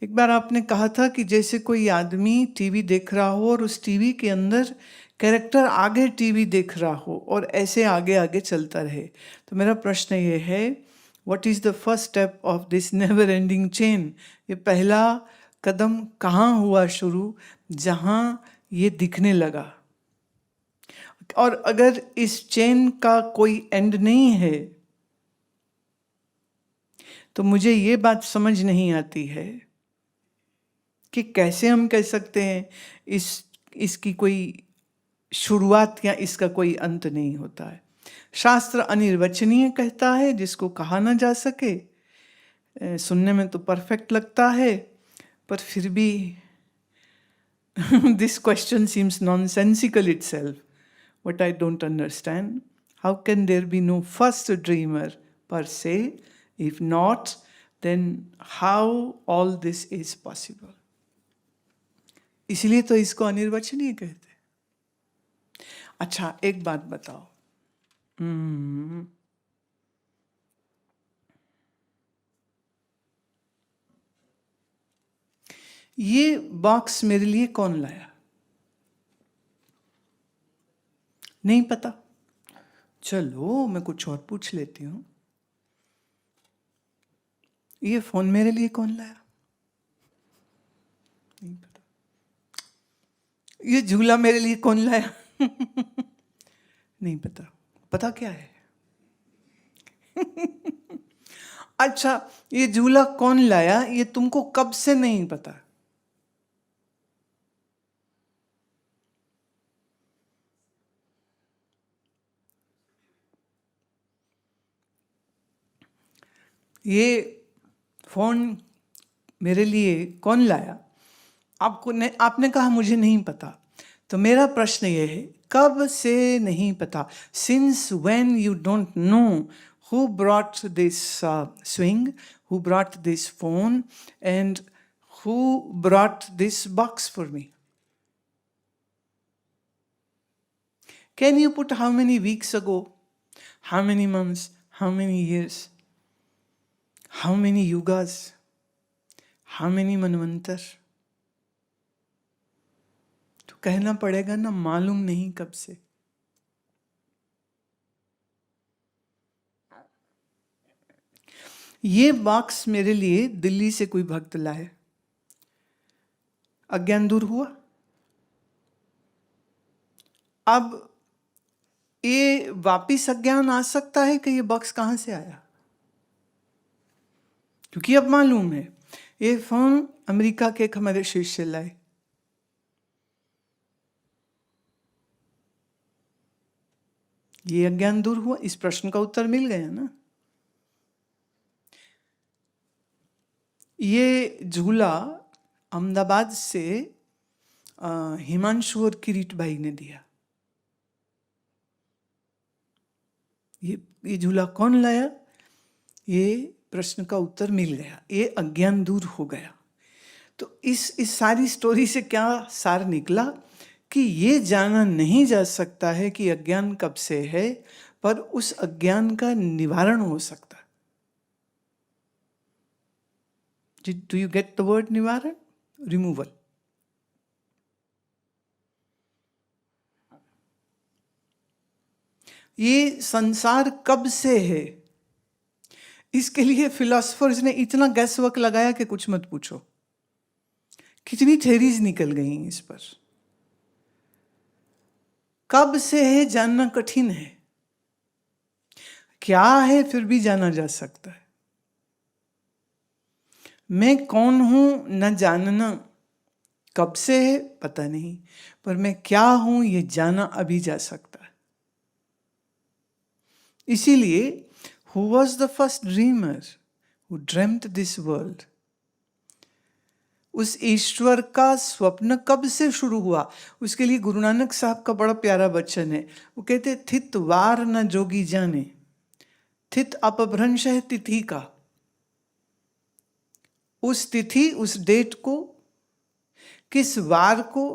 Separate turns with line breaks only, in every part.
एक बार आपने कहा था कि जैसे कोई आदमी टीवी देख रहा हो और उस टीवी के अंदर कैरेक्टर आगे टीवी देख रहा हो और ऐसे आगे आगे चलता रहे। तो मेरा प्रश्न ये है, what is the first step of this never ending chain? ये पहला कदम कहाँ हुआ शुरू जहाँ ये दिखने लगा? और अगर इस चेन का कोई एंड नहीं है तो मुझे ये बात समझ नहीं आती है कि कैसे हम कह सकते हैं इसकी कोई शुरुआत या इसका कोई अंत नहीं होता है। शास्त्र अनिर्वचनीय कहता है, जिसको कहा ना जा सके। सुनने में तो परफेक्ट लगता है, पर फिर भी this question seems nonsensical itself. What I don't understand, how can there be no first dreamer per se? If not, then how all this is possible? इसलिए तो इसको अनिर्वचनीय कहते हैं। अच्छा, एक बात बताओ, ये बॉक्स मेरे लिए कौन लाया? नहीं पता। चलो मैं कुछ और पूछ लेती हूँ, ये फोन मेरे लिए कौन लाया? नहीं पता। ये झूला मेरे लिए कौन लाया? नहीं पता। पता क्या है? अच्छा, ये झूला कौन लाया ये तुमको कब से नहीं पता? ये फोन मेरे लिए कौन लाया? आपने कहा मुझे नहीं पता। तो मेरा प्रश्न ये है, कब से नहीं पता? Since when you don't know who brought this swing, who brought this phone, and who brought this box for me? Can you put how many weeks ago, how many months, how many years, how many yugas, how many manvantar? तो कहना पड़ेगा ना, मालूम नहीं कब से। ये box मेरे लिए दिल्ली से कोई भक्त लाए, अज्ञान दूर हुआ। अब ये वापिस अज्ञान आ सकता है कि ये बॉक्स कहां से आया, क्योंकि अब मालूम है ये फोन अमेरिका के एक हमारे शिष्य लाए। ये अज्ञान दूर हुआ, इस प्रश्न का उत्तर मिल गया ना। ये झूला अहमदाबाद से हिमांशु और किरीट भाई ने दिया। ये झूला कौन लाया? ये प्रश्न का उत्तर मिल गया, ये अज्ञान दूर हो गया। तो इस सारी स्टोरी से क्या सार निकला कि ये जाना नहीं जा सकता है कि अज्ञान कब से है, पर उस अज्ञान का निवारण हो सकता है। Do you get the word निवारण? Removal. ये संसार कब से है, इसके लिए फिलोसफर्स ने इतना गैस वर्क लगाया कि कुछ मत पूछो। कितनी थ्योरीज निकल गई इस पर। कब से है जानना कठिन है, क्या है फिर भी जाना जा सकता है। मैं कौन हूं न जानना कब से है पता नहीं, पर मैं क्या हूं ये जाना अभी जा सकता है। इसीलिए who was the first dreamer who dreamt this world? उस ईश्वर का स्वप्न कब से शुरू हुआ? उसके लिए गुरु नानक साहब का बड़ा प्यारा वचन है। वो कहते, थित वार न जोगी जाने, थित अपभ्रंश है तिथि का। उस तिथि, उस डेट को, किस वार को,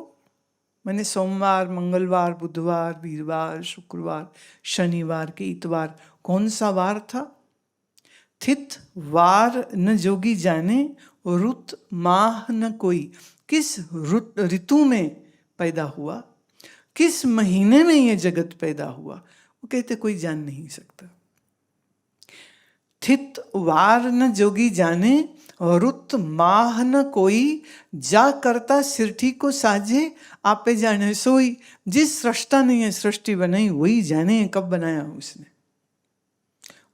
मैंने सोमवार, मंगलवार, बुधवार, वीरवार, शुक्रवार, शनिवार के इतवार, कौन सा वार था? थित वार न जोगी जाने, रुत माह न कोई, किस ऋतु में पैदा हुआ, किस महीने में ये जगत पैदा हुआ, वो कहते कोई जान नहीं सकता। थित वार न जोगी जाने, रुत माह न कोई, जा करता सिरठी को साजे, आपे जाने सोई। जिस सृष्टा ने ये सृष्टि बनाई वही जाने कब बनाया उसने,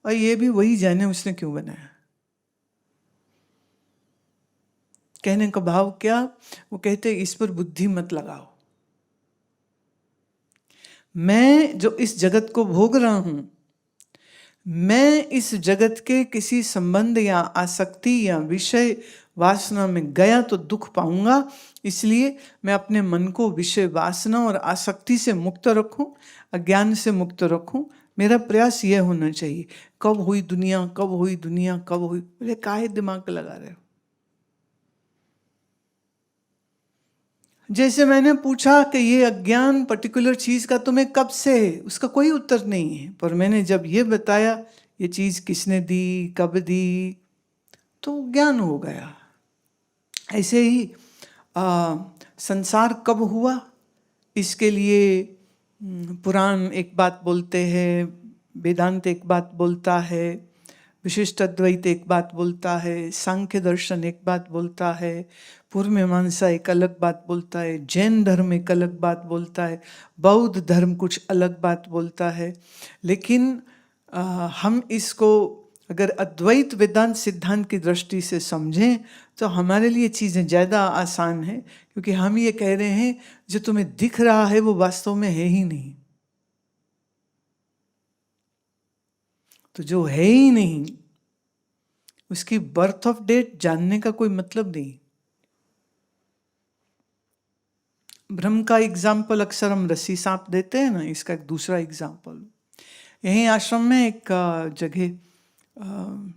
और ये भी वही जाने उसने क्यों बनाया। कहने का भाव क्या, वो कहते इस पर बुद्धि मत लगाओ। मैं जो इस जगत को भोग रहा हूं, मैं इस जगत के किसी संबंध या आसक्ति या विषय वासना में गया तो दुख पाऊंगा, इसलिए मैं अपने मन को विषय वासना और आसक्ति से मुक्त रखूं, अज्ञान से मुक्त रखूं। मेरा प्रयास यह होना चाहिए। कब हुई दुनिया, कब हुई दुनिया, कब हुई, बोले काहे दिमाग लगा रहे हो। जैसे मैंने पूछा कि ये अज्ञान पर्टिकुलर चीज का तुम्हें कब से है, उसका कोई उत्तर नहीं है, पर मैंने जब ये बताया ये चीज किसने दी, कब दी, तो ज्ञान हो गया। ऐसे ही संसार कब हुआ, इसके लिए पुराण एक बात बोलते हैं, वेदांत एक बात बोलता है, विशिष्ट अद्वैत एक बात बोलता है, सांख्य दर्शन एक बात बोलता है, पूर्व मीमांसा एक अलग बात बोलता है, जैन धर्म एक अलग बात बोलता है, बौद्ध धर्म कुछ अलग बात बोलता है। लेकिन हम इसको अगर अद्वैत वेदांत सिद्धांत की दृष्टि से समझें तो हमारे लिए चीज़ें ज़्यादा आसान हैं, क्योंकि हम ये कह रहे हैं जो तुम्हें दिख रहा है वो वास्तव में है ही नहीं। तो जो है ही नहीं उसकी बर्थ ऑफ डेट जानने का कोई मतलब नहीं। ब्रह्म का एग्जाम्पल अक्सर हम रस्सी सांप देते हैं ना, इसका एक दूसरा एग्जाम्पल, यहीं आश्रम में एक जगह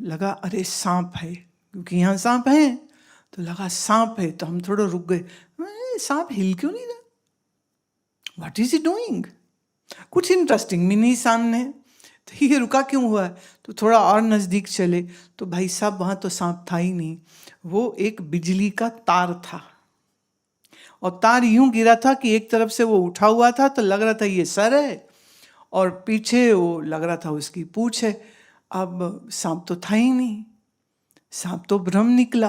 लगा अरे सांप है, क्योंकि यहाँ सांप है तो लगा सांप है, तो हम थोड़ा रुक गए, सांप हिल क्यों नहीं रहा, व्हाट इज ही डूइंग, कुछ इंटरेस्टिंग भी नहीं सामने, तो ये रुका क्यों हुआ है। तो थोड़ा और नज़दीक चले तो भाई साहब वहाँ तो सांप था ही नहीं, वो एक बिजली का तार था, और तार यूं गिरा था कि एक तरफ से वो उठा हुआ था तो लग रहा था ये सर है, और पीछे वो लग रहा था उसकी पूंछ है। अब सांप तो था ही नहीं, सांप तो भ्रम निकला।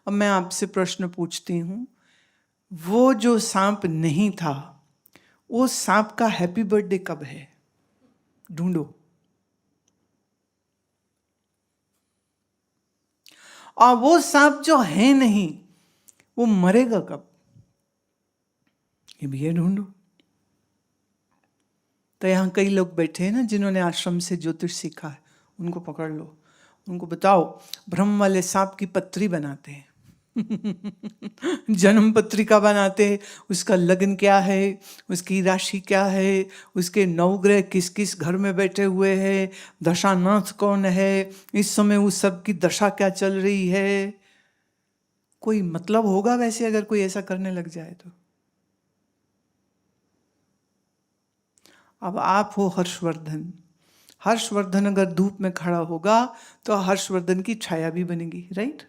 अब मैं आपसे प्रश्न पूछती हूं, वो जो सांप नहीं था, वो सांप का हैप्पी बर्थडे कब है, ढूंढो। और वो सांप जो है नहीं वो मरेगा कब, ये भी है ढूंढो। तो यहाँ कई लोग बैठे हैं ना जिन्होंने आश्रम से ज्योतिष सीखा है, उनको पकड़ लो, उनको बताओ ब्रह्म वाले सांप की पत्री बनाते हैं जन्म पत्रिका बनाते हैं, उसका लग्न क्या है, उसकी राशि क्या है, उसके नवग्रह किस किस घर में बैठे हुए हैं, दशानाथ कौन है, इस समय उस सब की दशा क्या चल रही है। कोई मतलब होगा वैसे अगर कोई ऐसा करने लग जाए तो। अब आप हो हर्षवर्धन, हर्षवर्धन अगर धूप में खड़ा होगा तो हर्षवर्धन की छाया भी बनेगी, राइट।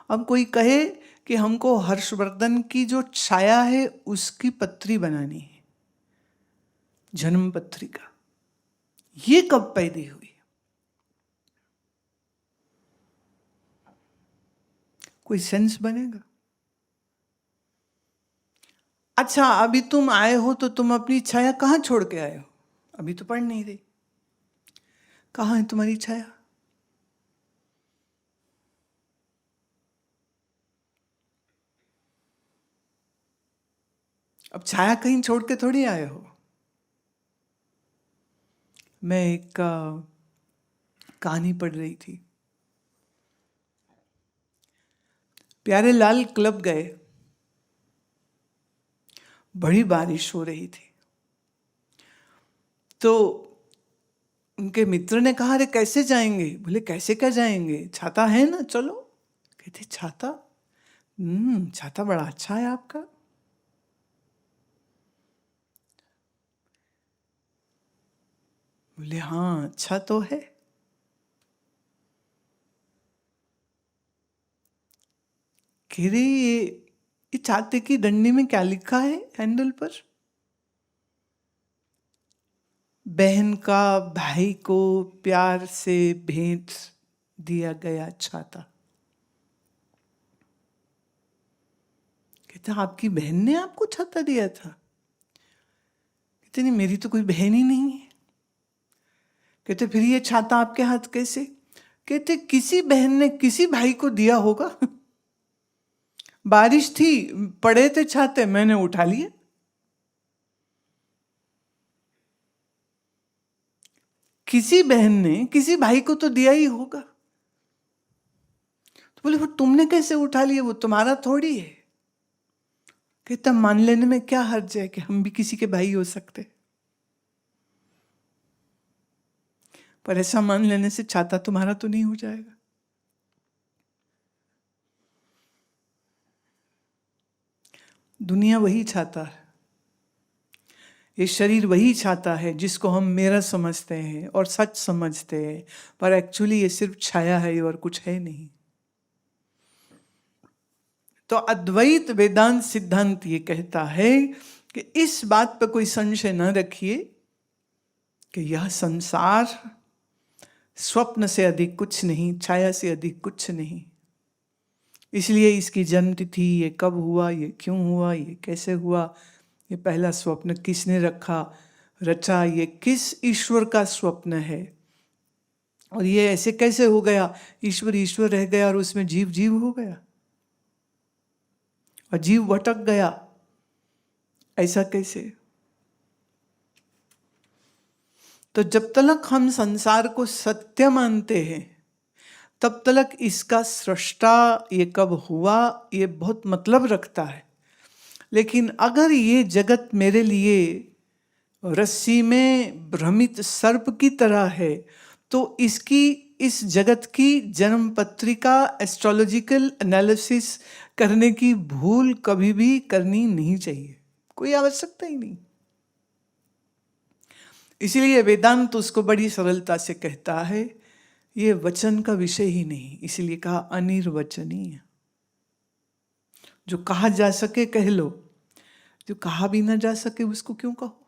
अब कोई कहे कि हमको हर्षवर्धन की जो छाया है उसकी पत्री बनानी है, जन्म पत्रिका, ये कब पैदा हुई, कोई सेंस बनेगा। अच्छा अभी तुम आए हो तो तुम अपनी छाया कहाँ छोड़ के आए हो, अभी तो पढ़ नहीं रही, कहाँ है तुम्हारी छाया। अब छाया कहीं छोड़ के थोड़ी आए हो। मैं एक कहानी पढ़ रही थी, प्यारे लाल क्लब गए, बड़ी बारिश हो रही थी, तो उनके मित्र ने कहा अरे कैसे जाएंगे, बोले कैसे क्या जाएंगे, छाता है ना चलो। कहते छाता, छाता बड़ा अच्छा है आपका। बोले हाँ अच्छा तो है। कह रहे ये छाते की डंडी में क्या लिखा है हैंडल पर? बहन का भाई को प्यार से भेंट दिया गया छाता। कहता आपकी बहन ने आपको छाता दिया था? कहते नहीं, मेरी तो कोई बहन ही नहीं है। कहते फिर ये छाता आपके हाथ कैसे? कहते किसी बहन ने किसी भाई को दिया होगा। बारिश थी, पड़े थे छाते, मैंने उठा लिए। किसी बहन ने किसी भाई को तो दिया ही होगा। तो बोले वो तुमने कैसे उठा लिए, वो तुम्हारा थोड़ी है। कहता मान लेने में क्या हर्ज है कि हम भी किसी के भाई हो सकते, पर ऐसा मान लेने से छाता तुम्हारा तो नहीं हो जाएगा। दुनिया वही छाता है, ये शरीर वही छाता है जिसको हम मेरा समझते हैं और सच समझते हैं, पर एक्चुअली ये सिर्फ छाया है और कुछ है नहीं। तो अद्वैत वेदांत सिद्धांत ये कहता है कि इस बात पर कोई संशय न रखिए कि यह संसार स्वप्न से अधिक कुछ नहीं, छाया से अधिक कुछ नहीं। इसलिए इसकी जन्म तिथि, ये कब हुआ, ये क्यों हुआ, ये कैसे हुआ, ये पहला स्वप्न किसने रचा, ये किस ईश्वर का स्वप्न है, और ये ऐसे कैसे हो गया, ईश्वर ईश्वर रह गया और उसमें जीव जीव हो गया और जीव भटक गया, ऐसा कैसे? तो जब तक हम संसार को सत्य मानते हैं तब तक इसका सृष्टा ये कब हुआ ये बहुत मतलब रखता है। लेकिन अगर ये जगत मेरे लिए रस्सी में भ्रमित सर्प की तरह है तो इस जगत की जन्म पत्रिका एस्ट्रोलॉजिकल एनालिसिस करने की भूल कभी भी करनी नहीं चाहिए, कोई आवश्यकता ही नहीं। इसीलिए वेदांत उसको बड़ी सरलता से कहता है ये वचन का विषय ही नहीं, इसलिए कहा अनिर्वचनीय। जो कहा जा सके कह लो, जो कहा भी ना जा सके उसको क्यों कहो।